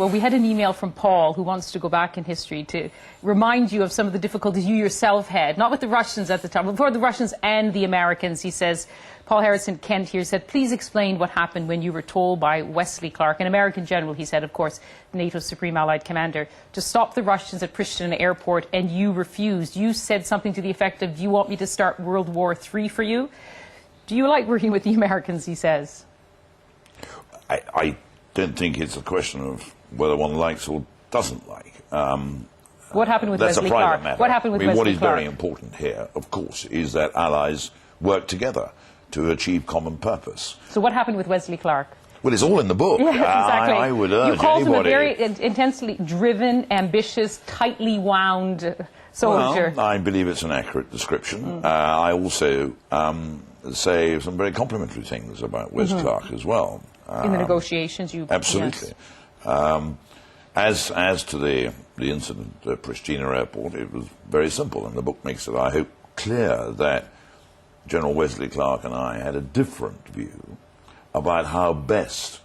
Well, we had an email from Paul who wants to go back in history to remind you of some of the difficulties you yourself had, not with the Russians at the time, but before the Russians and the Americans. He says, Paul Harrison Kent here said, please explain what happened when you were told by Wesley Clark, an American general, he said, of course, NATO's Supreme Allied Commander, to stop the Russians at Pristina Airport, and you refused. You said something to the effect of, do you want me to start World War III for you? Do you like working with the Americans, he says? I don't think it's a question of whether one likes or doesn't like. What happened with Wesley Clark? That's a private matter. What happened with Wesley Clark? What is very important here, of course, is that allies work together to achieve common purpose. So what happened with Wesley Clark? Well, it's all in the book. Yeah, exactly. I would urge you called him a anybody... very intensely driven, ambitious, tightly wound soldier. Well, I believe it's an accurate description. I also say some very complimentary things about Wes Clark as well. In the negotiations, you... Absolutely. Yes. As to the incident at Pristina Airport, it was very simple, and the book makes it, I hope, clear that General Wesley Clark and I had a different view about how best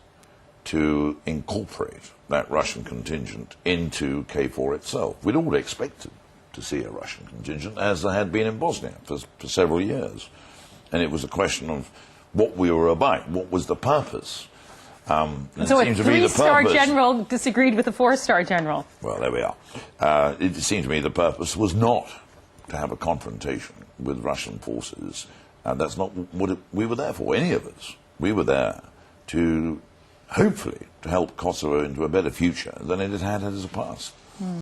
to incorporate that Russian contingent into KFOR itself. We'd all expected to see a Russian contingent, as there had been in Bosnia for several years. And it was a question of what we were about, what was the purpose. So a three-star general disagreed with a four-star general. Well, there we are. It seemed to me the purpose was not to have a confrontation with Russian forces. That's not what we were there for, any of us. We were there to, hopefully, to help Kosovo into a better future than it had had as a past.